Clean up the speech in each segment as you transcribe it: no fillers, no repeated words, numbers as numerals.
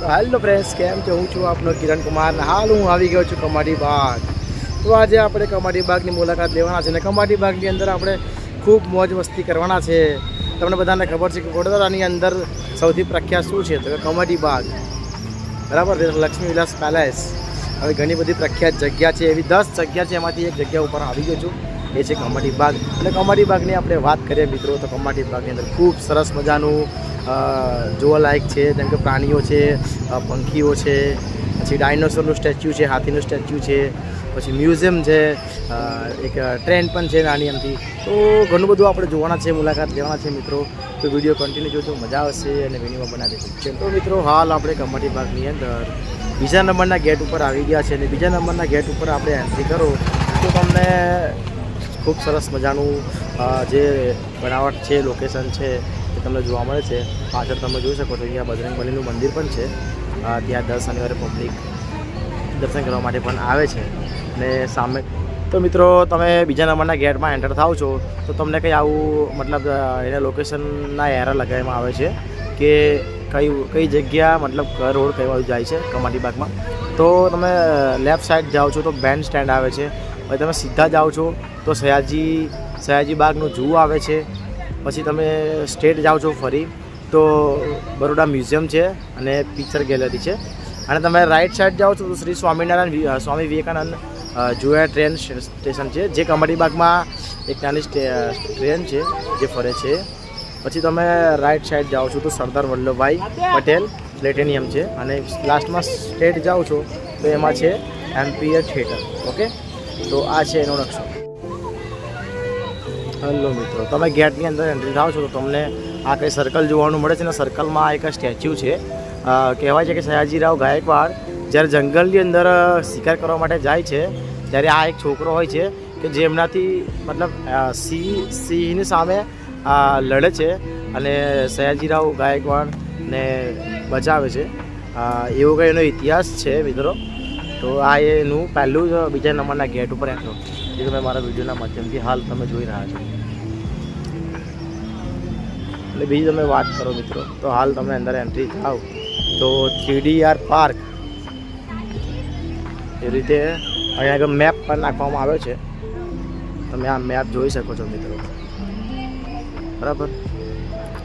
Hello friends, કેમ છો? હું છું આપનો કિરણ કુમાર. હાલ હું આવી ગયો છું કમાટી બાગ. તો આજે આપણે કમાટી બાગની મુલાકાત લેવાના છે અને કમાટી બાગની અંદર આપણે ખૂબ મોજ મસ્તી કરવાના છે. તમને બધાને ખબર છે કે વડોદરાની અંદર સૌથી પ્રખ્યાત શું છે તો કમાટી બાગ, બરાબર? લક્ષ્મી વિલાસ પેલેસ. હવે ઘણી બધી પ્રખ્યાત જગ્યા છે, એવી 10 જગ્યા છે, એમાંથી એક જગ્યા ઉપર આવી ગયો છું, એ છે કમાટી બાગ. અને કમાટી બાગની આપણે વાત કરીએ મિત્રો તો કમાટી બાગની અંદર ખૂબ સરસ મજાનું જોવાલાયક છે, જેમ કે પ્રાણીઓ છે, પંખીઓ છે, પછી ડાયનોસરનું સ્ટેચ્યુ છે, હાથીનું સ્ટેચ્યુ છે, પછી મ્યુઝિયમ છે, એક ટ્રેન પણ છે નાની એમથી. તો ઘણું બધું આપણે જોવાના છે, મુલાકાત લેવાના છે મિત્રો. તો વિડીયો કન્ટિન્યુ જોજો, મજા આવશે અને વિડીયોમાં બનાવી દઈશું. તો મિત્રો હાલ આપણે કમાટી બાગની અંદર બીજા નંબરના ગેટ ઉપર આવી ગયા છે અને બીજા નંબરના ગેટ ઉપર આપણે એન્ટ્રી કરો તો તમને ખૂબ સરસ મજાનું જે બનાવટ છે, લોકેશન છે એ તમને જોવા મળે છે. પાછળ તમે જોઈ શકો છો અહીંયા બજરંગબલીનું મંદિર પણ છે. ત્યાં દર શનિવારે પબ્લિક દર્શન કરવા માટે પણ આવે છે. અને સામે તો મિત્રો તમે બીજા નંબરના ગેટમાં એન્ટર થાવ છો તો તમને કંઈ આવું મતલબ એના લોકેશનના એરા લગાવવામાં આવે છે કે કઈ જગ્યા મતલબ રોડ કઈ બાજુ જાય છે કમાટી બાગમાં. તો તમે લેફ્ટ સાઈડ જાઓ છો તો બેન્ડ સ્ટેન્ડ આવે છે. પછી તમે સીધા જાઓ છો તો સયાજી બાગનું ઝૂ આવે છે. પછી તમે સ્ટેટ જાઓ છો ફરી તો બરોડા મ્યુઝિયમ છે અને પિક્ચર ગેલેરી છે. અને તમે રાઈટ સાઈડ જાઓ છો તો શ્રી સ્વામી વિવેકાનંદ જોયા ટ્રેન સ્ટેશન છે, જે કમાટી બાગમાં એક નાની ટ્રેન છે જે ફરે છે. પછી તમે રાઈટ સાઈડ જાઓ છો તો સરદાર વલ્લભભાઈ પટેલ પ્લેટેનિયમ છે. અને લાસ્ટમાં સ્ટેટ જાઓ છો તો એમાં છે એમ્પિયર થિયેટર. ઓકે, તો આ છે એનો નકશો. હેલો મિત્રો, તમે ગેટની અંદર એન્ટ્રી થાવ છો તો તમને આ કંઈ સર્કલ જોવાનું મળે છે ને સર્કલમાં એક સ્ટેચ્યુ છે. કહેવાય છે કે સયાજીરાવ ગાયકવાડ જ્યારે જંગલની અંદર શિકાર કરવા માટે જાય છે ત્યારે આ એક છોકરો હોય છે કે જે એમનાથી મતલબ સિંહની સામે લડે છે અને સયાજીરાવ ગાયકવાડને બચાવે છે. એવો કંઈ એનો ઇતિહાસ છે મિત્રો. તો આ એનું પહેલું જ બીજા નંબરના ગેટ ઉપર એન્ટ્રો જે તમે મારા વિડીયોના માધ્યમથી હાલ તમે જોઈ રહ્યા છો. એટલે બીજી તમે વાત કરો મિત્રો તો હાલ તમે અંદર એન્ટ્રી થાવ તો 3DR પાર્ક એ રીતે અહીંયા આગળ મેપ પણ નાખવામાં આવ્યો છે. તમે આ મેપ જોઈ શકો છો મિત્રો, બરાબર?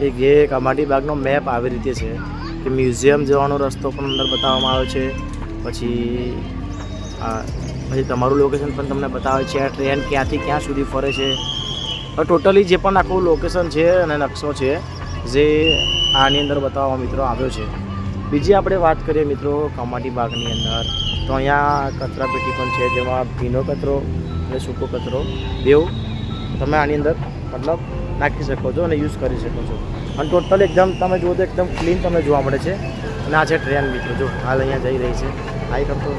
એ જે કમાટી બાગનો મેપ આવી રીતે છે કે મ્યુઝિયમ જવાનો રસ્તો પણ અંદર બતાવવામાં આવ્યો છે. પછી તમારું લોકેશન પણ તમને બતાવે છે, આ ટ્રેન ક્યાંથી ક્યાં સુધી ફરે છે. ટોટલી જે પણ આખું લોકેશન છે અને નકશો છે જે આની અંદર બતાવવા મિત્રો આવ્યો છે. બીજી આપણે વાત કરીએ મિત્રો કમાટી બાગની અંદર તો અહીંયા કચરાપેટી પણ છે, જેમાં ભીનો કચરો અને સૂકો કચરો બેવ તમે આની અંદર મતલબ નાખી શકો છો અને યુઝ કરી શકો છો. અને ટોટલ એકદમ તમે જુઓ તો એકદમ ક્લીન તમને જોવા મળે છે. અને આ છે ટ્રેન મિત્રો, જો હાલ અહીંયા જઈ રહી છે. આ કરતો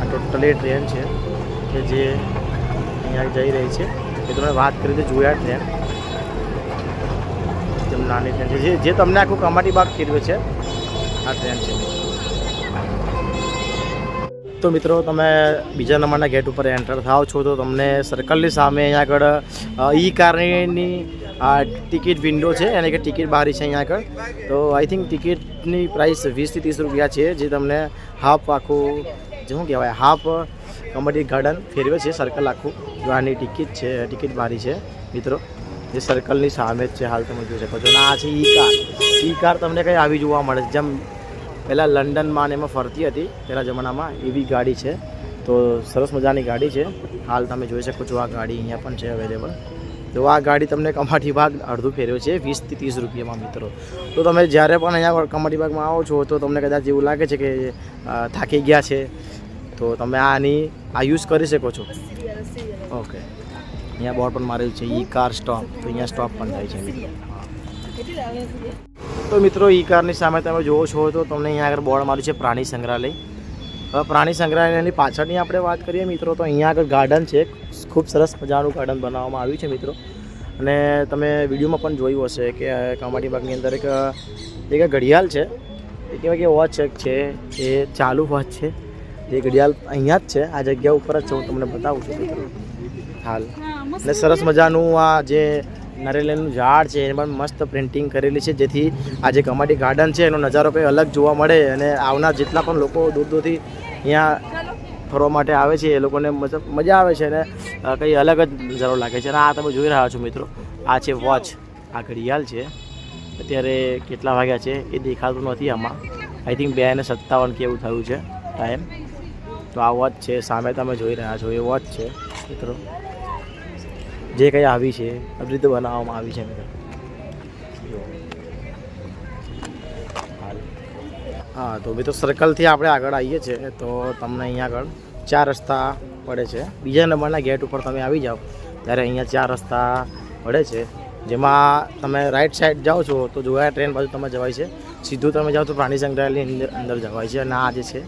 આ ટોટલી ટ્રેન છે કે જે અહીંયા જઈ રહી છે. એ તમે વાત કરી તો જોયા ટ્રેન એકદમ નાની ટ્રેન છે જે તમને આખું કમાટી બાગ ફેરવે છે. આ ટ્રેન છે. તો મિત્રો તમે બીજા નંબરના ગેટ ઉપર એન્ટર થાવ છો તો તમને સર્કલની સામે અહીંયા આગળ ઈ કારની ટિકિટ વિન્ડો છે અને કે ટિકિટ બારી છે અહીંયા આગળ. તો આઈ થિંક ટિકિટની પ્રાઇસ 20 થી 30 રૂપિયા છે, જે તમને હાફ આખું શું કહેવાય હાફ કમાટી ગાર્ડન ફેરવે છે સર્કલ આખું. જો આની ટિકિટ છે, ટિકિટ બારી છે મિત્રો, જે સર્કલની સામે જ છે. હાલ તમે જોઈ શકો છો. અને આ છે ઈ કાર તમને કંઈ આવી જોવા મળે છે જેમ પહેલાં લંડનમાં ને એમાં ફરતી હતી પહેલાં જમાનામાં એવી ગાડી છે. તો સરસ મજાની ગાડી છે. હાલ તમે જોઈ શકો છો આ ગાડી અહીંયા પણ છે અવેલેબલ. તો આ ગાડી તમને કમાટી બાગ અડધું ફેરવે છે 20 થી 30 રૂપિયામાં મિત્રો. તો તમે જ્યારે પણ અહીંયા કમાટી બાગમાં આવો છો તો તમને કદાચ એવું લાગે છે કે થાકી ગયા છે તો તમે આ યુઝ કરી શકો છો. ઓકે, અહીંયા બોર્ડ પણ મારેલું છે ઈ કાર સ્ટોપ. તો અહીંયા સ્ટોપ પણ થાય છે મિત્રો. તો મિત્રો ઈ કારની સામે તમે જુઓ છો તો તમને અહીંયા આગળ બોર્ડ માર્યું છે પ્રાણી સંગ્રહાલય. હવે પ્રાણી સંગ્રહાલયની પાછળની આપણે વાત કરીએ મિત્રો તો અહીંયા આગળ ગાર્ડન છે, ખૂબ સરસ મજાનું ગાર્ડન બનાવવામાં આવ્યું છે મિત્રો. અને તમે વિડીયોમાં પણ જોયું હશે કે કમાટી બાગની અંદર એક ઘડિયાળ છે, એ કહેવાય કે વોચ છે, એ ચાલુ વોચ છે. એ ઘડિયાળ અહીંયા જ છે, આ જગ્યા ઉપર જ છે. હું તમને બતાવું છું મિત્રો હાલ. અને સરસ મજાનું આ જે નારિયેળનું ઝાડ છે એ પણ મસ્ત પ્રિન્ટિંગ કરેલી છે, જેથી આ જે કમાટી ગાર્ડન છે એનો નજારો કંઈ અલગ જોવા મળે અને આવનાર જેટલા પણ લોકો દૂર દૂરથી અહીંયા ફરવા માટે આવે છે એ લોકોને મતલબ મજા આવે છે અને કંઈ અલગ જ નજારો લાગે છે. અને આ તમે જોઈ રહ્યા છો મિત્રો, આ છે વોચ, આ ઘડિયાળ છે. અત્યારે કેટલા વાગ્યા છે એ દેખાતું નથી આમાં, આઈ થિંક 2:57 કે એવું થયું છે ટાઈમ. તો આ વોચ છે, સામે તમે જોઈ રહ્યા છો એ વોચ છે મિત્રો, જે કંઈ આવી છે આવી રીતે બનાવવામાં આવી છે મિત્રો. હા, તો મિત્રો સર્કલથી આપણે આગળ આવીએ છીએ તો તમને અહીંયા આગળ 4 રસ્તા પડે છે. બીજા નંબરના ગેટ ઉપર તમે આવી જાઓ ત્યારે અહીંયા 4 રસ્તા પડે છે, જેમાં તમે રાઈટ સાઈડ જાઓ છો તો જોયા ટ્રેન બાજુ તમે જવાય છે, સીધું તમે જાઓ તો પ્રાણી સંગ્રહાલયની અંદર જવાય છે. અને આ જે છે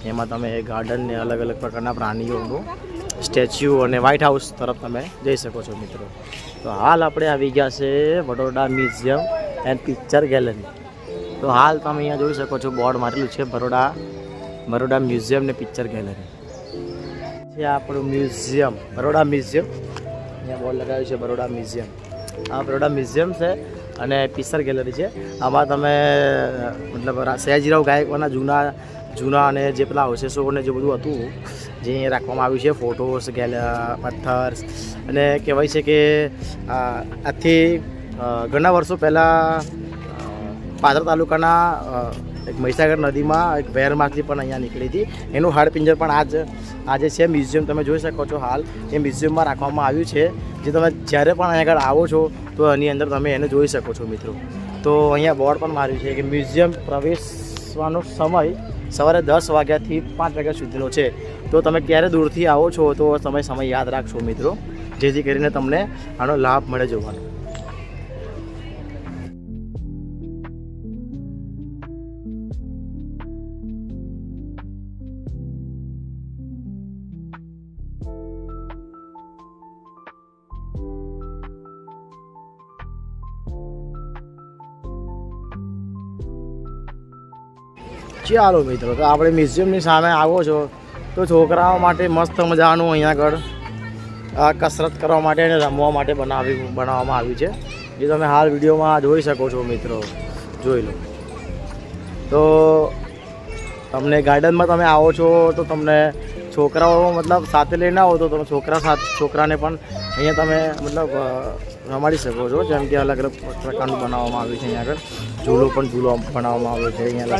એમાં તમે ગાર્ડનને અલગ અલગ પ્રકારના પ્રાણીઓનું સ્ટેચ્યુ અને વ્હાઇટ હાઉસ તરફ તમે જઈ શકો છો મિત્રો. તો હાલ આપણે આવી ગયા છે Vadodara museum and picture gallery. તો હાલ તમે અહીંયા જોઈ શકો છો બોર્ડ મારેલું છે બરોડા મ્યુઝિયમ ને પિક્ચર ગેલેરી છે. આપણું મ્યુઝિયમ બરોડા મ્યુઝિયમ, અહીંયા બોર્ડ લગાવ્યું છે બરોડા મ્યુઝિયમ. આ બરોડા મ્યુઝિયમ છે અને પિક્ચર ગેલેરી છે. આમાં તમે મતલબ સયાજીરાવ ગાયકવાડના જૂના અને જે પેલા અવશેષો અને જે બધું હતું જે અહીંયા રાખવામાં આવ્યું છે, ફોટોસ, પથ્થર. અને કહેવાય છે કે આજથી ઘણા વર્ષો પહેલાં પાદર તાલુકાના એક મહીસાગર નદીમાં એક વેર માછલી પણ અહીંયા નીકળી હતી, એનું હાડપિંજર પણ આજે છે મ્યુઝિયમ તમે જોઈ શકો છો. હાલ એ મ્યુઝિયમમાં રાખવામાં આવ્યું છે, જે તમે જ્યારે પણ અહીંયા આગળ આવો છો તો એની અંદર તમે એને જોઈ શકો છો મિત્રો. તો અહીંયા બોર્ડ પણ માર્યું છે કે મ્યુઝિયમ પ્રવેશવાનો સમય સવારે 10 વાગ્યાથી 5 વાગ્યા સુધીનો છે. તો તમે ક્યારે દૂરથી આવો છો તો સમય યાદ રાખશો મિત્રો, જેથી કરીને તમને આનો લાભ મળે જોવાનો. ચાલો મિત્રો, તો આપણે મ્યુઝિયમની સામે આવો છો તો છોકરાઓ માટે મસ્ત મજાનું અહીંયા આગળ કસરત કરવા માટે અને રમવા માટે બનાવવામાં આવ્યું છે, જે તમે હાલ વિડીયોમાં જોઈ શકો છો મિત્રો. જોઈ લો. તો તમને ગાર્ડનમાં તમે આવો છો તો તમને છોકરાઓ મતલબ સાથે લઈને આવો તો તમે છોકરાને પણ અહીંયા તમે મતલબ રમાડી શકો છો. જેમ કે અલગ અલગ પ્રકારનું બનાવવામાં આવ્યું છે. અહીંયા આગળ ઝૂલો બનાવવામાં આવ્યો છે. અહીંયા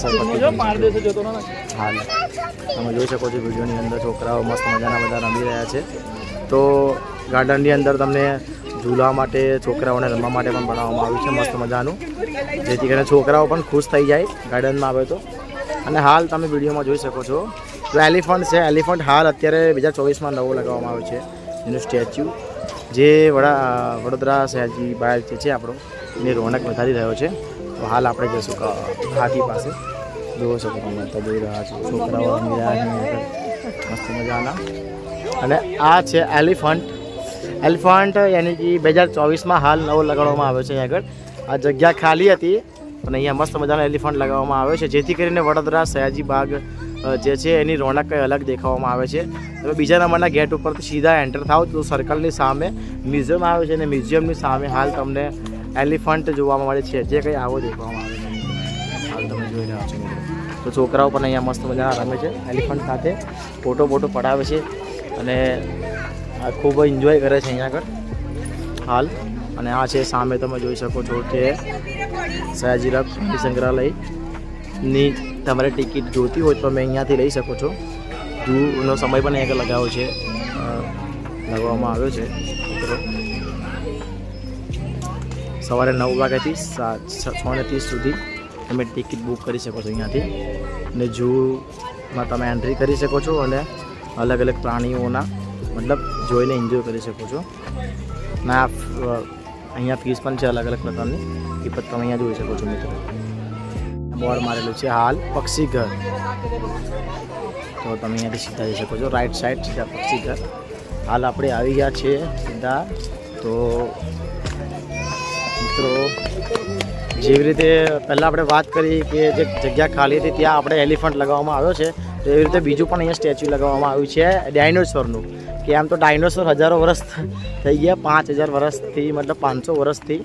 હાલ તમે જોઈ શકો છો વિડીયોની અંદર છોકરાઓ મસ્ત મજાના બધા રમી રહ્યા છે. તો ગાર્ડનની અંદર તમને ઝૂલા માટે, છોકરાઓને રમવા માટે પણ બનાવવામાં આવ્યું છે મસ્ત મજાનું, જેથી કરીને છોકરાઓ પણ ખુશ થઈ જાય ગાર્ડનમાં આવે તો. અને હાલ તમે વિડીયોમાં જોઈ શકો છો તો એલિફન્ટ છે. એલિફન્ટ હાલ અત્યારે 2024માં નવો લગાવવામાં આવ્યો છે એનું સ્ટેચ્યુ, જે વડોદરા સયાજી બાગ જે છે આપણો એની રોનક વધારી રહ્યો છે. તો હાલ આપણે જઈશું હાથી પાસે. જોઈ શકો તમે તો જોઈ રહ્યા છો છોકરાઓ રમી રહ્યા છે મસ્ત મજાના. અને આ છે એલિફન્ટ યાની કે 2024માં હાલ નવો લગાડવામાં આવ્યો છે. અહીંયા આગળ આ જગ્યા ખાલી હતી અને અહીંયા મસ્ત મજાનો એલિફન્ટ લગાવવામાં આવ્યો છે, જેથી કરીને વડોદરા સયાજી બાગ જે છે એની રોનક કંઈ અલગ દેખાવામાં આવે છે. તમે બીજા નંબરના ગેટ ઉપરથી સીધા એન્ટર થાવ તો સર્કલની સામે મ્યુઝિયમ આવે છે અને મ્યુઝિયમની સામે હાલ તમને એલિફન્ટ જોવા મળે છે, જે કંઈ આવો દેખાવામાં આવે છે. હાલ તમે જોઈ રહ્યા છો તો છોકરાઓ પણ અહીંયા મસ્ત મજાના રમે છે એલિફન્ટ સાથે, ફોટો પડાવે છે અને ખૂબ એન્જોય કરે છે અહીંયા આગળ હાલ. અને આ છે સામે તમે જોઈ શકો છો કે સયાજીરાવ પ્રાણી સંગ્રહાલયની તમારે ટિકિટ જોતી હોય તો તમે અહીંયાથી લઈ શકો છો. જૂનો સમય પણ અહીંયા લગાવ્યો છે, લગાવવામાં આવ્યો છે મિત્રો. સવારે 9 વાગ્યાથી 6:30 સુધી તમે ટિકિટ બુક કરી શકો છો અહીંયાથી. અને ઝૂમાં તમે એન્ટ્રી કરી શકો છો અને અલગ અલગ પ્રાણીઓના મતલબ જોઈને એન્જોય કરી શકો છો. ના અહીંયા ફીસ પણ છે અલગ અલગ પ્રકારની, એ પણ તમે અહીંયા જોઈ શકો છો મિત્રો. બોર્ડ મારેલું છે હાલ પક્ષી ઘર, તો તમે અહીંયાથી સીધા જઈ શકો છો. રાઈટ સાઈડ સીધા પક્ષી ઘર. હાલ આપણે આવી ગયા છીએ સીધા. તો મિત્રો જેવી રીતે પહેલાં આપણે વાત કરી કે જે જગ્યા ખાલી હતી ત્યાં આપણે એલિફન્ટ લગાવવામાં આવ્યો છે, તો એવી રીતે બીજું પણ અહીંયા સ્ટેચ્યુ લગાવવામાં આવ્યું છે ડાયનોસોરનું, કે આમ તો ડાયનોસોર હજારો વર્ષ થઈ ગયા, 5000 વર્ષથી મતલબ 500 વર્ષથી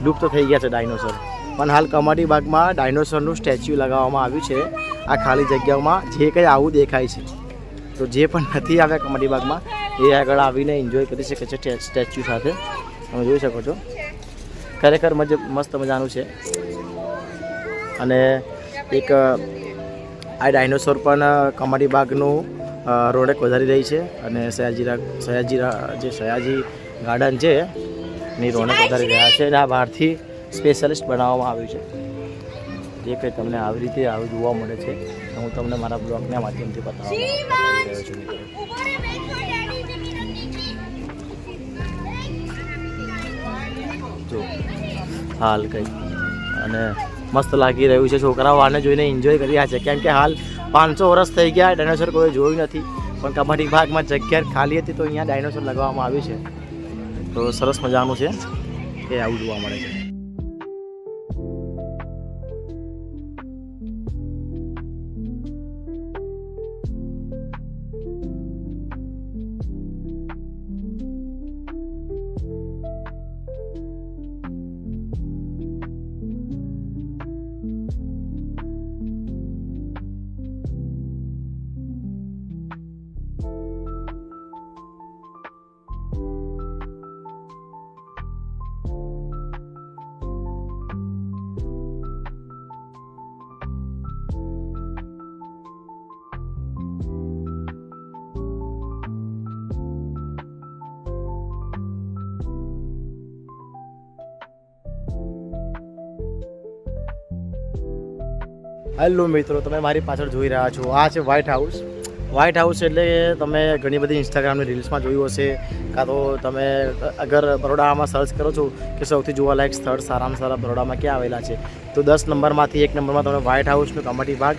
લુપ્ત થઈ ગયા છે ડાયનોસોર. પણ હાલ કમાટી બાગમાં ડાયનોસોરનું સ્ટેચ્યુ લગાવવામાં આવ્યું છે આ ખાલી જગ્યાઓમાં, જે કંઈ આવું દેખાય છે. તો જે પણ નથી આવ્યા કમાટી બાગમાં એ આગળ આવીને એન્જોય કરી શકે છે સ્ટેચ્યુ સાથે. તમે જોઈ શકો છો, ખરેખર મસ્ત મજાનું છે. અને એક આ ડાયનોસોર પણ કમાટી બાગનું રોડક વધારી રહી છે, અને સયાજી ગાર્ડન છે એની રોનક વધારી રહ્યા છે. અને આ બહારથી સ્પેશિયલિસ્ટ બનાવવામાં આવ્યું છે, જે કંઈ તમને આવી રીતે આવું જોવા મળે છે. હું તમને મારા બ્લોગના માધ્યમથી બતાવવા રહ્યો છું મિત્રો. જો હાલ કંઈ અને મસ્ત લાગી રહ્યું છે. છોકરાઓ આને જોઈને એન્જોય કરી રહ્યા છે, કેમ કે હાલ 500 વર્ષ થઈ ગયા ડાયનોસોર કોઈ જોયું નથી. પણ કમાટી બાગમાં જગ્યા ખાલી હતી તો અહીંયા ડાયનોસોર લગાવવામાં આવ્યું છે. તો સરસ મજાનું છે કે આવું જોવા મળે છે. હેલો મિત્રો, તમે મારી પાછળ જોઈ રહ્યા છો આ છે વ્હાઇટ હાઉસ. વ્હાઇટ હાઉસ એટલે તમે ઘણી બધી ઇન્સ્ટાગ્રામની રીલ્સમાં જોયું હશે, કાં તો તમે અગર બરોડામાં સર્ચ કરો છો કે સૌથી જોવાલાયક સ્થળ સારામાં સારા બરોડામાં ક્યાં આવેલા છે, તો 10 નંબરમાંથી 1 નંબરમાં તમને વ્હાઇટ હાઉસનું કમાટી બાગ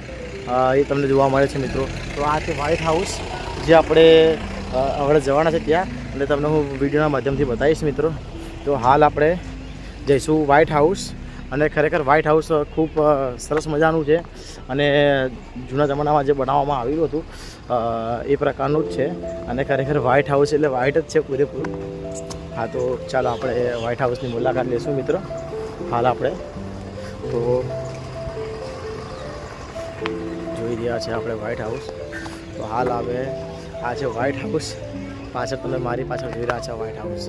એ તમને જોવા મળે છે મિત્રો. તો આ છે વ્હાઇટ હાઉસ, જે આપણે હવે જવાના છે ત્યાં, અને તમને હું વિડીયોના માધ્યમથી બતાવીશ મિત્રો. તો હાલ આપણે જઈશું વ્હાઇટ હાઉસ. અને ખરેખર વ્હાઇટ હાઉસ ખૂબ સરસ મજાનું છે, અને જૂના જમાનામાં જે બનાવવામાં આવ્યું હતું એ પ્રકારનું જ છે. અને ખરેખર વ્હાઇટ હાઉસ એટલે વ્હાઇટ જ છે પૂરેપૂરું. હા, તો ચાલો આપણે વ્હાઇટ હાઉસની મુલાકાત લઈશું મિત્રો. હાલ આપણે તો જોઈ રહ્યા છે આપણે વ્હાઇટ હાઉસ. તો હાલ આવે આ છે વ્હાઇટ હાઉસ. પાછળ તમે મારી પાછળ જોઈ રહ્યા છો વ્હાઇટ હાઉસ,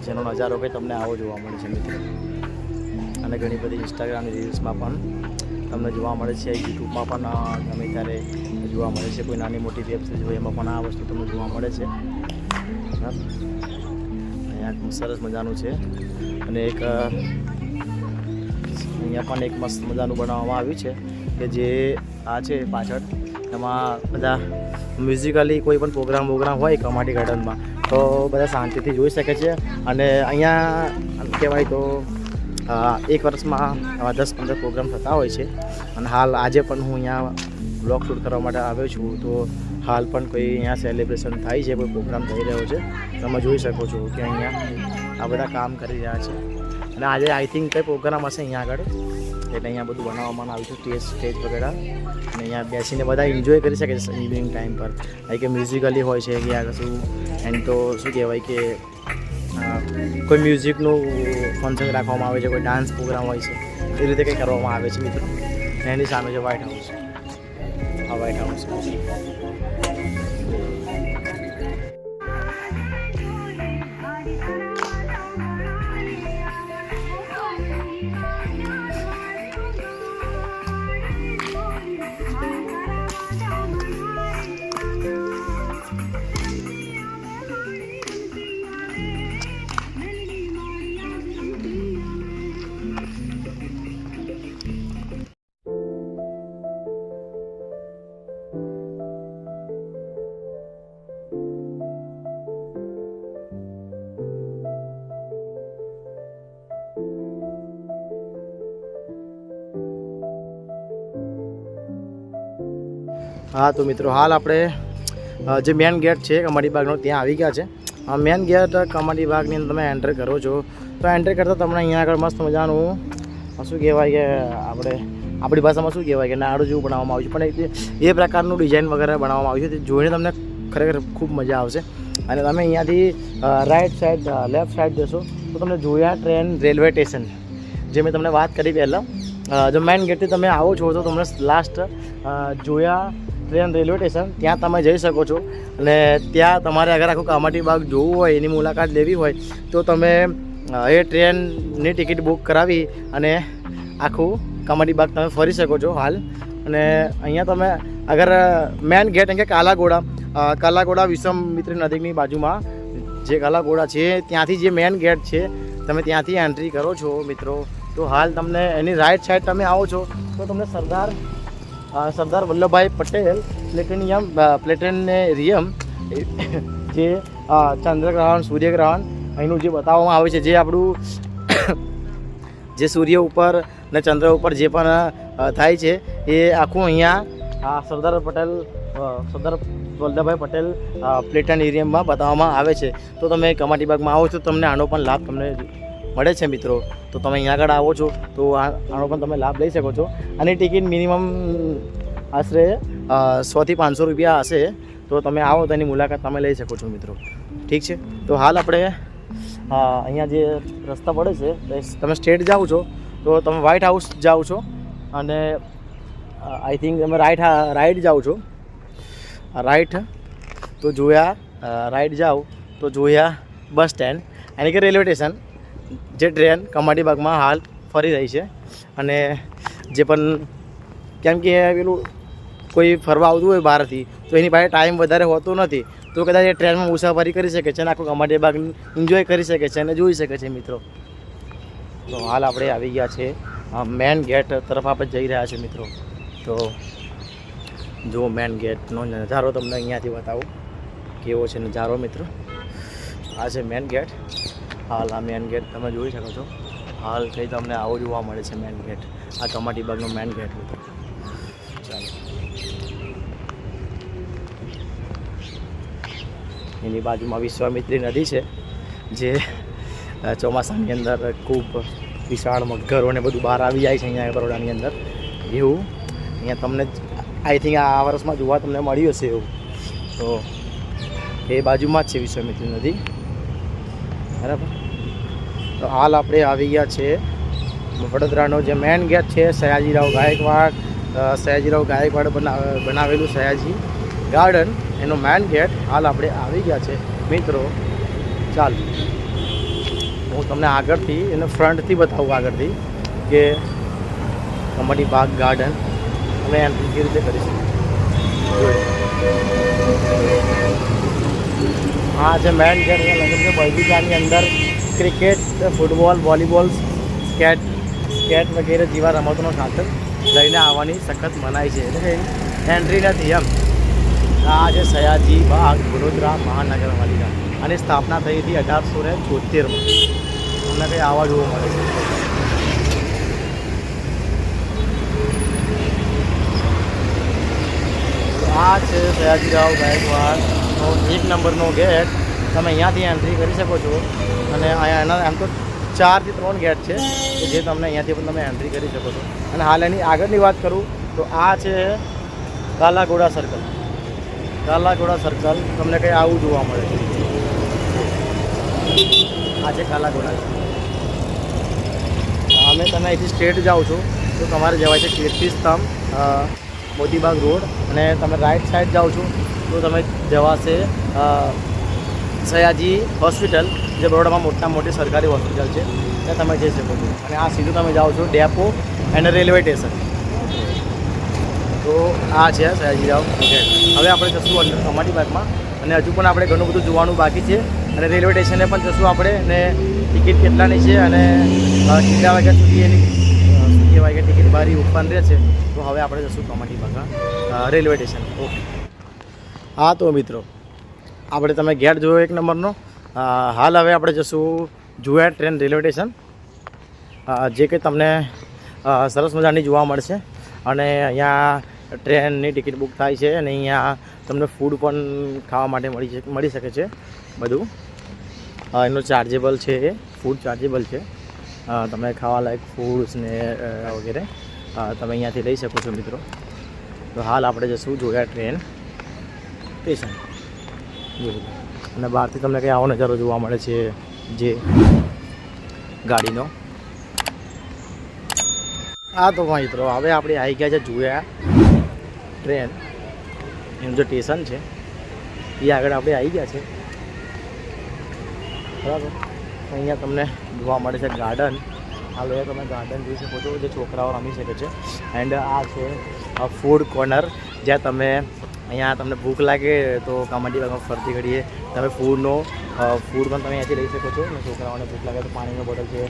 જેનો નજારો કંઈ તમને આવો જોવા મળે છે મિત્રો. અને ઘણી બધી ઇન્સ્ટાગ્રામની રીલ્સમાં પણ તમને જોવા મળે છે, યુટ્યુબમાં પણ ગમે ત્યારે જોવા મળે છે. કોઈ નાની મોટી વેબ સિરીઝ હોય એમાં પણ આ વસ્તુ તમને જોવા મળે છે. અહીંયા સરસ મજાનું છે. અને એક અહીંયા પણ એક મસ્ત મજાનું બનાવવામાં આવ્યું છે, કે જે આ છે પાછળ, એમાં બધા મ્યુઝિકલી કોઈ પણ પ્રોગ્રામ હોય કમાટી ગાર્ડનમાં તો બધા શાંતિથી જોઈ શકે છે. અને અહીંયા કહેવાય તો એક વર્ષમાં આવા 10-15 પ્રોગ્રામ થતા હોય છે. અને હાલ આજે પણ હું અહીંયા બ્લોગ શૂટ કરવા માટે આવ્યો છું. તો હાલ પણ કોઈ અહીંયા સેલિબ્રેશન થાય છે, કોઈ પ્રોગ્રામ થઈ રહ્યો છે. તમે જોઈ શકો છો કે અહીંયા આ બધા કામ કરી રહ્યા છે. અને આજે આઈ થિંક કંઈ પ્રોગ્રામ હશે અહીંયા આગળ, એટલે અહીંયા બધું બનાવવામાં આવ્યું છે, સ્ટેજ વગેરે. અને અહીંયા બેસીને બધા એન્જોય કરી શકે છે ઇવનિંગ ટાઈમ પર. કે મ્યુઝિકલી હોય છે કે આ કશું એન્ડ તો શું કહેવાય કે કોઈ મ્યુઝિકનું ફંક્શન રાખવામાં આવે છે, કોઈ ડાન્સ પ્રોગ્રામ હોય છે, એ રીતે કંઈ કરવામાં આવે છે મિત્રો. એની સામે છે વ્હાઇટ હાઉસ. આ વ્હાઇટ હાઉસ હા, તો મિત્રો હાલ આપણે જે મેન ગેટ છે કમાટી બાગનો ત્યાં આવી ગયા છે. આ મેન ગેટ કમાટી બાગની અંદર તમે એન્ટર કરો છો તો એન્ટર કરતાં તમને અહીંયા આગળ મસ્ત મજાનું શું કહેવાય કે આપણે આપણી ભાષામાં શું કહેવાય કે નાડું જેવું બનાવવામાં આવ્યું છે, પણ એ પ્રકારનું ડિઝાઇન વગેરે બનાવવામાં આવ્યું છે. તે જોઈને તમને ખરેખર ખૂબ મજા આવશે. અને તમે અહીંયાથી રાઈટ સાઈડ લેફ્ટ સાઈડ જશો તો તમને જોયા ટ્રેન રેલવે સ્ટેશન, જે મેં તમને વાત કરી પહેલાં. જો મેઇન ગેટથી તમે આવો છો તો તમને લાસ્ટ જોયા ટ્રેન રેલવે સ્ટેશન ત્યાં તમે જઈ શકો છો. અને ત્યાં તમારે અગર આખું કમાટી બાગ જોવું હોય, એની મુલાકાત લેવી હોય તો તમે એ ટ્રેનની ટિકિટ બુક કરાવી અને આખું કમાટી બાગ તમે ફરી શકો છો હાલ. અને અહીંયા તમે અગર મેઇન ગેટ એમ કે કાલાઘોડા વિશ્વામિત્રી નદીની બાજુમાં જે કાલાઘોડા છે ત્યાંથી જે મેઇન ગેટ છે તમે ત્યાંથી એન્ટ્રી કરો છો મિત્રો. તો હાલ તમને એની રાઈટ સાઈડ તમે આવો છો તો તમને સરદાર વલ્લભભાઈ પટેલ પ્લેનેટેરિયમ જે ચંદ્રગ્રહણ સૂર્યગ્રહણ અહીંનું જે બતાવવામાં આવે છે, જે આપણું જે સૂર્ય ઉપર ને ચંદ્ર ઉપર જે પણ થાય છે એ આખું અહીંયા સરદાર વલ્લભભાઈ પટેલ પ્લેનેટેરિયમમાં બતાવવામાં આવે છે. તો તમે કમાટી બાગમાં આવો છો તમને આનો પણ લાભ તમને મળે છે મિત્રો. તો તમે અહીંયા આગળ આવો છો તો આનો પણ તમે લાભ લઈ શકો છો. આની ટિકિટ મિનિમમ આશરે 100 થી 500 રૂપિયા હશે. તો તમે આવો તો એની મુલાકાત તમે લઈ શકો છો મિત્રો. ઠીક છે. તો હાલ આપણે અહીંયા જે રસ્તા પડે છે તમે સ્ટ્રેટ જાઓ છો તો તમે વ્હાઇટ હાઉસ જાઓ છો અને આઈ થિંક તમે રાઈટ જાઓ છો. રાઈટ તો જોયા રાઈટ જાઓ તો જોયા બસ સ્ટેન્ડ એટલે કે રેલવે સ્ટેશન, જે ટ્રેન કમાટી બાગમાં હાલ ફરી રહી છે. અને જે પણ કેમ કે પેલું કોઈ ફરવા આવતું હોય બહારથી તો એની પાસે ટાઈમ વધારે હોતો નથી, તો કદાચ એ ટ્રેનમાં મુસાફરી કરી શકે છે અને આખું કમાટી બાગ એન્જોય કરી શકે છે અને જોઈ શકે છે મિત્રો. તો હાલ આપણે આવી ગયા છે મેન ગેટ તરફ આપણે જઈ રહ્યા છીએ મિત્રો. તો જો મેન ગેટનો નજારો તમને અહીંયાથી બતાવું કેવો છે નજારો મિત્રો. આ છે મેન ગેટ. હાલ આ મેન ગેટ તમે જોઈ શકો છો. હાલ કંઈ તમને આવો જોવા મળે છે મેન ગેટ, આ કમાટી બાગનો મેન ગેટ મિત્રો. ચાલો એની બાજુમાં વિશ્વામિત્રી નદી છે, જે ચોમાસાની અંદર ખૂબ વિશાળ મગરો ને બધું બહાર આવી જાય છે અહીંયા બરોડાની અંદર. એવું અહીંયા તમને આઈ થિંક આ વર્ષમાં જોવા તમને મળ્યું હશે એવું. તો એ બાજુમાં જ છે વિશ્વામિત્રી નદી, બરાબર. તો હાલ આપણે આવી ગયા છે વડોદરાનો જે મેન ગેટ છે સયાજીરાવ ગાયકવાડ બનાવેલું સયાજી ગાર્ડન, એનો મેન ગેટ. હાલ આપણે આવી ગયા છે મિત્રો. ચાલો હું તમને આગળથી એને ફ્રન્ટથી બતાવું, આગળથી કે કમાટી બાગ ગાર્ડન અમે એન્ટ્રી કેવી રીતે કરીશું. હા જે મેન ગેટ લગન કે બગીચાની અંદર ક્રિકેટ, ફૂટબોલ, વોલીબોલ, સ્કેટ વગેરે જેવા રમતોનો સાધન લઈને આવવાની સખત મનાઈ છે, એટલે એન્ટ્રી નથી એમ. આ છે સયાજી બાગ વડોદરા મહાનગરપાલિકા, આની સ્થાપના થઈ હતી 1876માં. તમને કંઈ આવા જોવા મળે છે. આ છે સયાજીરાવ ગાયકવાડનો 1 નંબરનો ગેટ. તમે અહીંયાથી એન્ટ્રી કરી શકો છો. અને અહીંયા એમ તો 4 થી 3 ગેટ છે કે જે તમને અહીંયાથી પણ તમે એન્ટ્રી કરી શકો છો. અને હાલ એની આગળની વાત કરું તો આ છે કાલાઘોડા સર્કલ. તમને કંઈ આવું જોવા મળે છે. આ છે કાલાઘોડા. અમે તમે અહીંથી સ્ટ્રેટ જાઓ છો તો તમારે જવાય છે કીર્તિસ્તંભ, મોતીબાગ રોડ. અને તમે રાઈટ સાઈડ જાઓ છો તો તમે જવાશે સયાજી હોસ્પિટલ, જે બરોડામાં મોટી સરકારી હોસ્પિટલ છે, ત્યાં તમે જઈ શકો છો. અને આ સીધું તમે જાઓ છો ડેપો અને રેલવે સ્ટેશન. તો આ છે સયાજીરાવ ગેટ. હવે આપણે જશું અંદર કમાટી બાગમાં, અને હજુ પણ આપણે ઘણું બધું જોવાનું બાકી છે. અને રેલવે સ્ટેશને પણ જશું આપણે, અને ટિકિટ કેટલાની છે અને કેટલા વાગ્યા સુધી એની શું કહેવાય કે ટિકિટ બારી ઓપન રહે છે. તો હવે આપણે જશું કમાટી બાગમાં રેલવે સ્ટેશન. ઓકે. હા તો મિત્રો આપણે તમે ગેટ જોયો 1 નંબરનો. હાલ હવે આપણે જશું જોયા ટ્રેન રેલવે સ્ટેશન, જે કે તમને સરસ મજાની જોવા મળશે. અને અહીંયા ટ્રેનની ટિકિટ બુક થાય છે અને અહીંયા તમને ફૂડ પણ ખાવા માટે મળી શકે છે બધું. એનો ચાર્જેબલ છે, ફૂડ ચાર્જેબલ છે. તમે ખાવા લાયક ફૂડ્સ ને વગેરે તમે અહીંયાથી લઈ શકો છો મિત્રો. તો હાલ આપણે જશું જોયા ટ્રેન સ્ટેશન જોયું, અને બહારથી તમને કંઈ આવો નજારો જોવા મળે છે જે ગાડીનો. હા તો મિત્રો હવે આપણે આવી ગયા છે જોયા ટ્રેન, એનું જે સ્ટેશન છે એ આગળ આપણે આવી ગયા છે બરાબર. અહીંયા તમને જોવા મળે છે ગાર્ડન. હાલ હવે તમે ગાર્ડન જોઈ શકો છો જે છોકરાઓ રમી શકે છે. એન્ડ આ છે ફૂડ કોર્નર, જ્યાં તમે અહીંયા તમને ભૂખ લાગે તો કમાટી બાગમાં ફરતી ઘડીએ તમે ફૂડ પણ તમે અહીંયાથી લઈ શકો છો. અને છોકરાઓને ભૂખ લાગે તો પાણીનો બોટલ છે,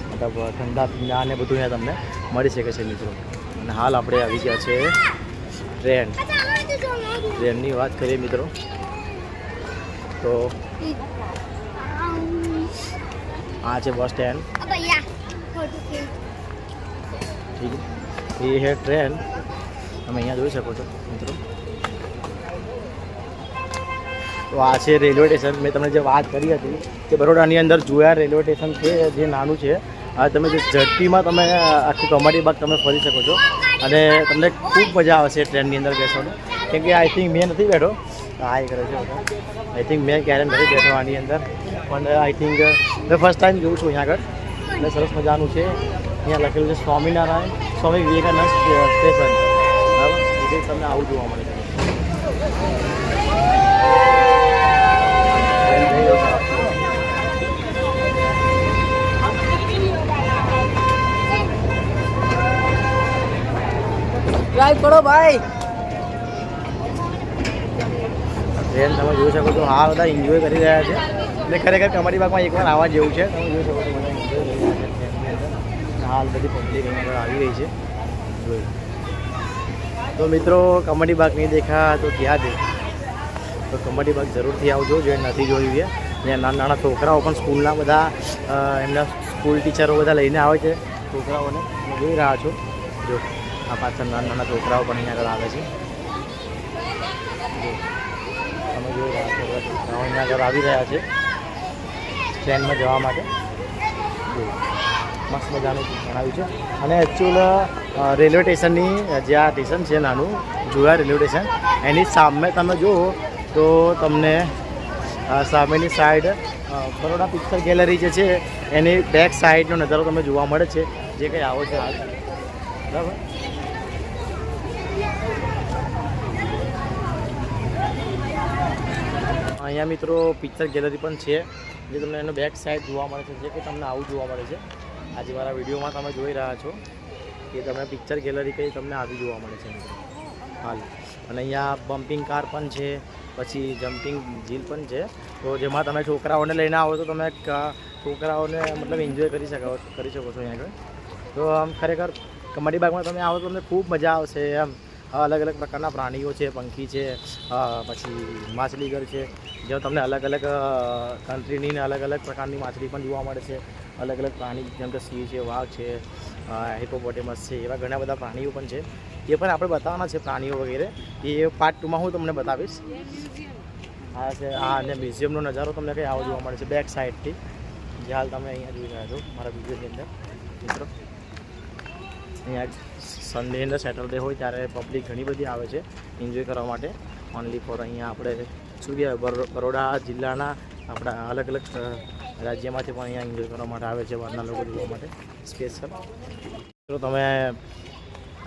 મતલબ ઠંડા પીણા ને બધું અહીંયા તમને મળી શકે છે મિત્રો. અને હાલ આપણે આવી ગયા છે ટ્રેનની વાત કરીએ મિત્રો તો આ છે બસ સ્ટેન્ડ. ઠીક એ છે ટ્રેન, તમે અહીંયા જોઈ શકો છો મિત્રો. તો આ છે રેલવે સ્ટેશન. મેં તમને જે વાત કરી હતી કે બરોડાની અંદર જોયા રેલવે સ્ટેશન છે જે નાનું છે. આ તમે જે ઝડપીમાં તમે આખું કમાટી બાગ તમે ફરી શકો છો અને તમને ખૂબ મજા આવશે ટ્રેનની અંદર બેસવાની. કેમ કે આઈ થિંક મેં નથી બેઠો, હા એ કરે છે બધા. આઈ થિંક મેં ક્યારે નથી બેઠો આની અંદર, પણ આઈ થિંક મેં ફર્સ્ટ ટાઈમ જોઉં છું અહીંયા આગળ. એટલે સરસ મજાનું છે. અહીંયા લખેલું છે સ્વામિનારાયણ સ્વામી વિવેકાનંદ સ્ટેશન બરાબર. એટલે તમને આવું જોવા મળે છે. ડ્રાઈવ કરો ભાઈ. ટ્રેન તમે જોઈ શકો છો. હા બધા એન્જોય કરી રહ્યા છે. એટલે ખરેખર કમાટી બાગમાં એકવાર આવવા જેવું છે. તમે જોઈ શકો છો બધા એન્જોય કરી રહ્યા છે ટ્રેનની અંદર. હાલ બધી પબ્લિક અહીંયા આવી રહી છે જોઈ. તો મિત્રો કમાટી બાગ નહીં દેખા તો ક્યાં દે, તો કમાટી બાગ જરૂરથી આવજો જે નથી જોયું છે. ત્યાં નાના નાના છોકરાઓ પણ સ્કૂલના બધા એમના સ્કૂલ ટીચરો બધા લઈને આવે છે છોકરાઓને. તમે જોઈ રહ્યા છો જો આ પાછળ નાના નાના છોકરાઓ પણ અહીંયા આગળ આવે છે. તમે જોઈ રહ્યા છો બધા છોકરાઓ અહીંયા આગળ આવી રહ્યા છે ટ્રેનમાં જવા માટે. મસ્ત મજાનું જણાવ્યું છે. અને એકચ્યુઅલ રેલવે સ્ટેશનની જે આ સ્ટેશન છે નાનું જોયા રેલવે સ્ટેશન, એની સામે તમે જુઓ તો તમને સામેની સાઈડ બરોડા પિક્ચર ગેલેરી જે છે એની બેક સાઈડનો નજારો તમે જોવા મળે છે જે કંઈ આવો છે હાલ બરાબર. અહીંયા મિત્રો પિક્ચર ગેલેરી પણ છે જે તમને એનો બેક સાઈડ જોવા મળે છે જે કે તમને આવું જોવા મળે છે. આજે મારા વિડીયોમાં તમે જોઈ રહ્યા છો કે તમે પિક્ચર ગેલેરી કઈ તમને આવી જોવા મળે છે મિત્રો હાલ. અને અહીંયા બમ્પિંગ કાર પણ છે, પછી જમ્પિંગ ઝીલ પણ છે. તો જેમાં તમે છોકરાઓને લઈને આવો તો તમે છોકરાઓને મતલબ એન્જોય કરી શકો છો અહીંયા આગળ. તો આમ ખરેખર કમાટી બાગમાં તમે આવો તો તમને ખૂબ મજા આવશે. એમ અલગ અલગ પ્રકારના પ્રાણીઓ છે, પંખી છે, પછી માછલીઘર છે, જેમાં તમને અલગ અલગ કન્ટ્રીની ને અલગ અલગ પ્રકારની માછલી પણ જોવા મળે છે. અલગ અલગ પ્રાણી જેમ કે સિંહ છે, વાઘ છે, હિપોપોટેમસ છે, એવા ઘણા બધા પ્રાણીઓ પણ છે. એ પણ આપણે બતાવવાના છે પ્રાણીઓ વગેરે. એ પાર્ટ 2માં હું તમને બતાવીશ. આ છે આ અને મ્યુઝિયમનો નજારો તમને કંઈ આવો જોવા મળે છે બેક સાઈડથી, જે હાલ તમે અહીંયા જોઈ રહ્યા છો મારા વિડીયોની અંદર મિત્રો. અહીંયા સન્ડે અને સેટરડે હોય ત્યારે પબ્લિક ઘણી બધી આવે છે એન્જોય કરવા માટે. ઓનલી ફોર અહીંયા આપણે શું કહેવાય બરોડા જિલ્લાના આપણા અલગ અલગ રાજ્યમાંથી પણ અહીંયા એન્જોય કરવા માટે આવે છે બહારના લોકો જોવા માટે સ્પેશિયલ. તો તમે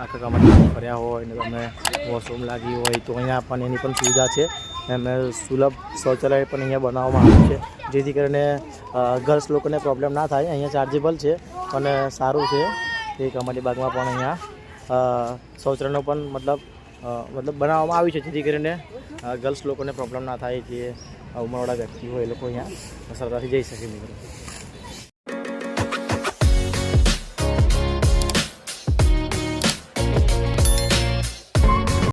આખા કમાટી ફર્યા હોય ને તમે વોશરૂમ લાગી હોય તો અહીંયા આપણને એની પણ સુવિધા છે. એમ સુલભ શૌચાલય પણ અહીંયા બનાવવામાં આવ્યું છે જેથી કરીને ગર્લ્સ લોકોને પ્રોબ્લેમ ના થાય. અહીંયા ચાર્જેબલ છે અને સારું છે. એ કમાટી બાગમાં પણ અહીંયા શૌચાલયનો પણ મતલબ બનાવવામાં આવ્યું છે જેથી કરીને ગર્લ્સ લોકોને પ્રોબ્લેમ ના થાય. જે ઉંમરવાળા વ્યક્તિ હોય એ લોકો અહીંયા સરળતાથી જઈ શકે મિત્રો.